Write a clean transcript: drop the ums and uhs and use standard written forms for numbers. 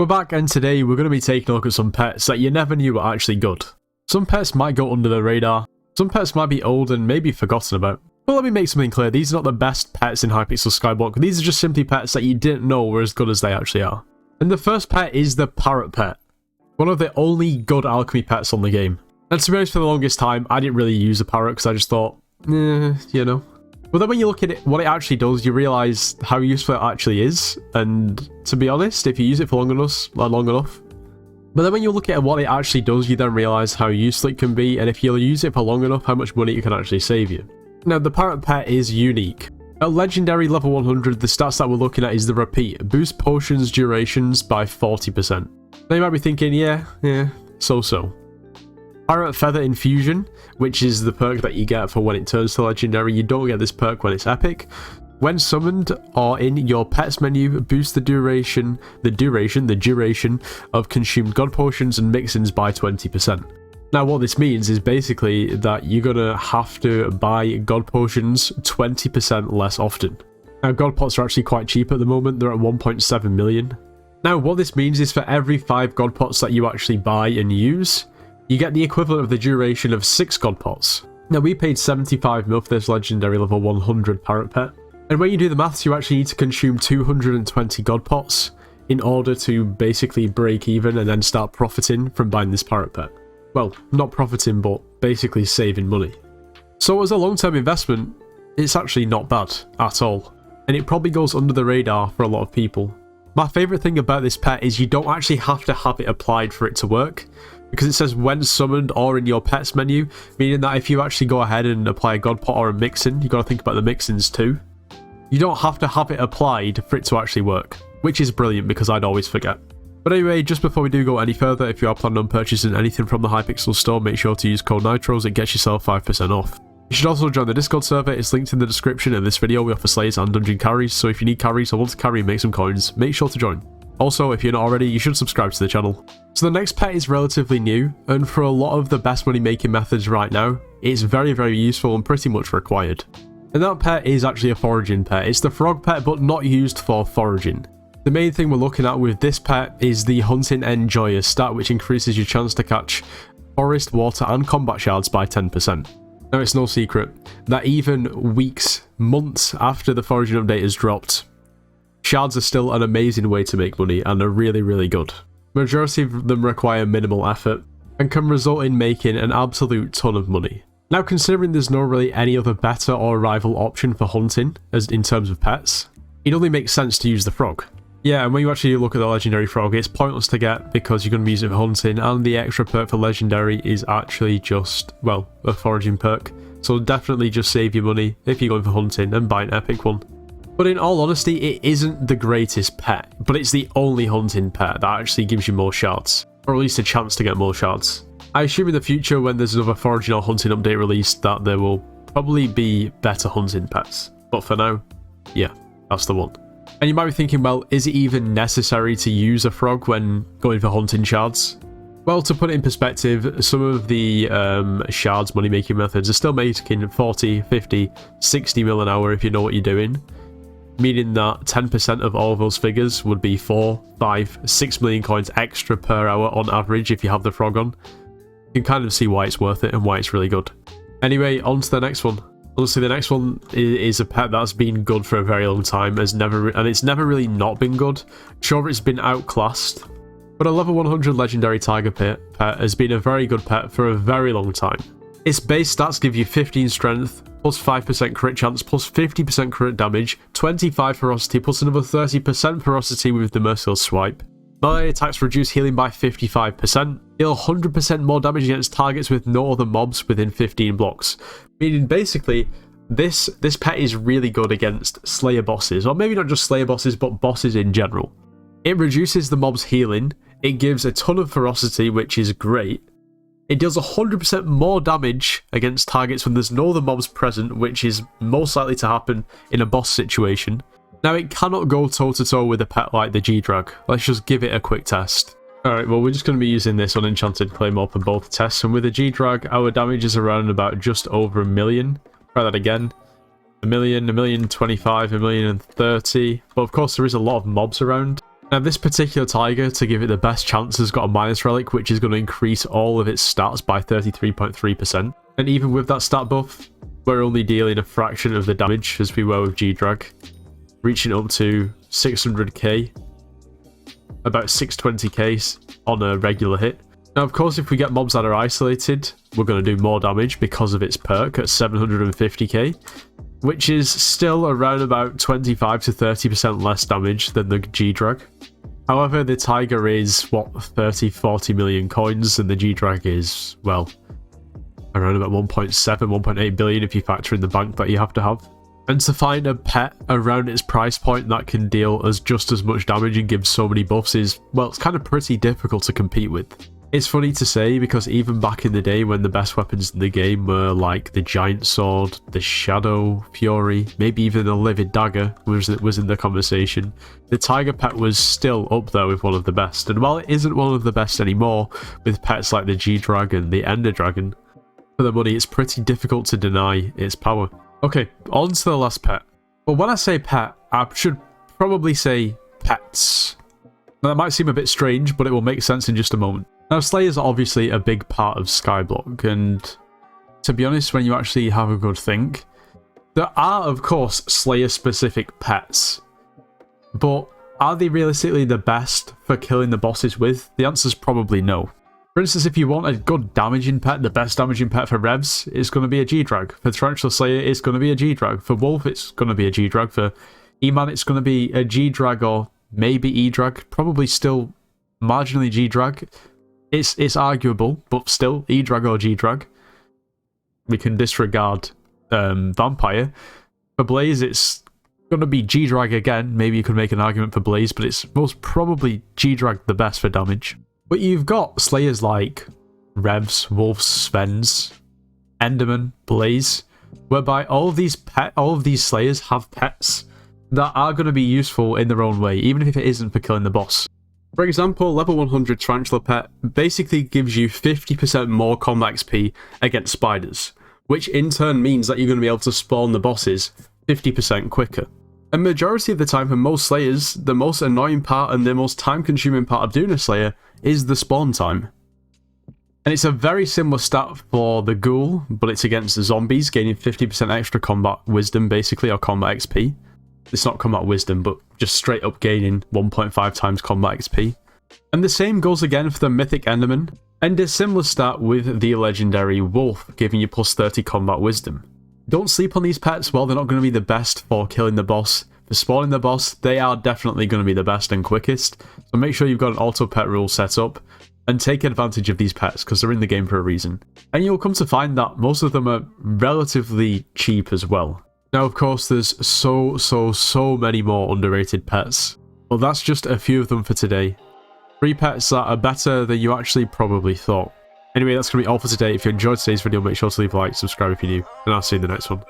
We're back, and today we're going to be taking a look at some pets that you never knew were actually good. Some pets might go under the radar, some pets might be old and maybe forgotten about. But let me make something clear, these are not the best pets in Hypixel Skyblock, these are just simply pets that you didn't know were as good as they actually are. And the first pet is the parrot pet, one of the only good alchemy pets on the game. And to be honest, for the longest time, I didn't really use a parrot because I just thought, you know. But then when you look at it, what it actually does, you realise how useful it actually is. And to be honest, if you use it for long enough. But then when you look at what it actually does, you then realise how useful it can be. And if you use it for long enough, how much money it can actually save you. Now, the parrot pet is unique. At legendary level 100, the stats that we're looking at is the repeat. Boost potions durations by 40%. Now you might be thinking, yeah, so. Parrot Feather Infusion, which is the perk that you get for when it turns to legendary. You don't get this perk when it's epic. When summoned or in your pet's menu, boost the duration of consumed god potions and mix-ins by 20%. Now what this means is basically that you're gonna have to buy god potions 20% less often. Now god pots are actually quite cheap at the moment, they're at 1.7 million. Now what this means is for every 5 god pots that you actually buy and use, you get the equivalent of the duration of 6 god pots. Now we paid 75 mil for this legendary level 100 parrot pet. And when you do the maths, you actually need to consume 220 god pots in order to basically break even and then start profiting from buying this parrot pet. Well, not profiting, but basically saving money. So as a long-term investment, it's actually not bad at all. And it probably goes under the radar for a lot of people. My favourite thing about this pet is you don't actually have to have it applied for it to work, because it says when summoned or in your pet's menu, meaning that if you actually go ahead and apply a god pot or a mix-in, you've got to think about the mix-ins too. You don't have to have it applied for it to actually work, which is brilliant because I'd always forget. But anyway, just before we do go any further, if you are planning on purchasing anything from the Hypixel store, make sure to use code NITROS, it gets yourself 5% off. You should also join the Discord server, it's linked in the description of this video. We offer slayers and dungeon carries, so if you need carries or want to carry and make some coins, make sure to join. Also, if you're not already, you should subscribe to the channel. So the next pet is relatively new, and for a lot of the best money making methods right now, it's very, very useful and pretty much required. And that pet is actually a foraging pet. It's the frog pet, but not used for foraging. The main thing we're looking at with this pet is the Hunting Enjoyer stat, which increases your chance to catch forest, water and combat shards by 10%. Now it's no secret that even weeks, months after the foraging update has dropped, shards are still an amazing way to make money and are really, really good. Majority of them require minimal effort and can result in making an absolute ton of money. Now considering there's no really any other better or rival option for hunting as in terms of pets, it only makes sense to use the frog. Yeah, and when you actually look at the legendary frog, it's pointless to get because you're going to be using it for hunting, and the extra perk for legendary is actually just, well, a foraging perk. So definitely just save your money if you're going for hunting and buy an epic one. But in all honesty, it isn't the greatest pet, but it's the only hunting pet that actually gives you more shards, or at least a chance to get more shards. I assume in the future when there's another foraging or hunting update released that there will probably be better hunting pets. But for now, yeah, that's the one. And you might be thinking, well, is it even necessary to use a frog when going for hunting shards? Well, to put it in perspective, some of the shards money making methods are still making 40, 50, 60 mil an hour if you know what you're doing. Meaning that 10% of all of those figures would be 4, 5, 6 million coins extra per hour on average if you have the frog on. You can kind of see why it's worth it and why it's really good. Anyway, on to the next one. Honestly, the next one is a pet that's been good for a very long time, and it's never really not been good. Sure, it's been outclassed, but a level 100 legendary tiger pet has been a very good pet for a very long time. Its base stats give you 15 strength, plus 5% crit chance, plus 50% crit damage, 25 ferocity, plus another 30% ferocity with the merciless swipe. Melee attacks reduce healing by 55%, deal 100% more damage against targets with no other mobs within 15 blocks. Meaning basically, this pet is really good against slayer bosses, or maybe not just slayer bosses, but bosses in general. It reduces the mob's healing, it gives a ton of ferocity, which is great. It deals 100% more damage against targets when there's no other mobs present, which is most likely to happen in a boss situation. Now, it cannot go toe-to-toe with a pet like the G-Drag. Let's just give it a quick test. Alright, well, we're just going to be using this unenchanted claymore for both tests, and with the G-Drag, our damage is around about just over 1 million. Try that again. 1 million, 1,025,000, 1,030,000. But of course, there is a lot of mobs around. Now this particular tiger, to give it the best chance, has got a minus relic, which is going to increase all of its stats by 33.3%. And even with that stat buff, we're only dealing a fraction of the damage as we were with G-Drag, reaching up to 600k, about 620k on a regular hit. Now of course, if we get mobs that are isolated, we're going to do more damage because of its perk at 750k, which is still around about 25 to 30% less damage than the G-Drag. However, the Tiger is, what, 30-40 million coins, and the G-Drag is, well, around about 1.7, 1.8 billion if you factor in the bank that you have to have. And to find a pet around its price point that can deal just as much damage and give so many buffs is, well, it's kind of pretty difficult to compete with. It's funny to say because even back in the day when the best weapons in the game were like the Giant Sword, the Shadow Fury, maybe even the Livid Dagger was in the conversation, the Tiger pet was still up there with one of the best. And while it isn't one of the best anymore, with pets like the G-Dragon, the Ender Dragon, for the money it's pretty difficult to deny its power. Okay, on to the last pet. Well, when I say pet, I should probably say pets. Now, that might seem a bit strange, but it will make sense in just a moment. Now, Slayers are obviously a big part of Skyblock, and to be honest, when you actually have a good think, there are, of course, Slayer-specific pets, but are they realistically the best for killing the bosses with? The answer's probably no. For instance, if you want a good damaging pet, the best damaging pet for Revs is going to be a G-Drag. For Tarantula Slayer, it's going to be a G-Drag. For Wolf, it's going to be a G-Drag. For E-Man, it's going to be a G-Drag or maybe E-Drag. Probably still marginally G-Drag. It's arguable, but still, E-Drag or G-Drag. We can disregard Vampire. For Blaze, it's going to be G-Drag again. Maybe you could make an argument for Blaze, but it's most probably G-Drag the best for damage. But you've got Slayers like Revs, Wolves, Svens, Enderman, Blaze, whereby all of these Slayers have pets that are going to be useful in their own way, even if it isn't for killing the boss. For example, level 100 Tarantula Pet basically gives you 50% more combat XP against spiders, which in turn means that you're going to be able to spawn the bosses 50% quicker. And majority of the time for most Slayers, the most annoying part and the most time-consuming part of doing a Slayer is the spawn time. And it's a very similar stat for the Ghoul, but it's against the zombies, gaining 50% extra combat wisdom basically, or combat XP. It's not combat wisdom, but just straight up gaining 1.5 times combat XP. And the same goes again for the Mythic Enderman, and a similar stat with the legendary Wolf, giving you plus 30 combat wisdom. Don't sleep on these pets. While they're not going to be the best for killing the boss, for spawning the boss, they are definitely going to be the best and quickest. So make sure you've got an auto pet rule set up, and take advantage of these pets, because they're in the game for a reason. And you'll come to find that most of them are relatively cheap as well. Now, of course, there's so many more underrated pets. Well, that's just a few of them for today. 3 pets that are better than you actually probably thought. Anyway, that's going to be all for today. If you enjoyed today's video, make sure to leave a like, subscribe if you're new, and I'll see you in the next one.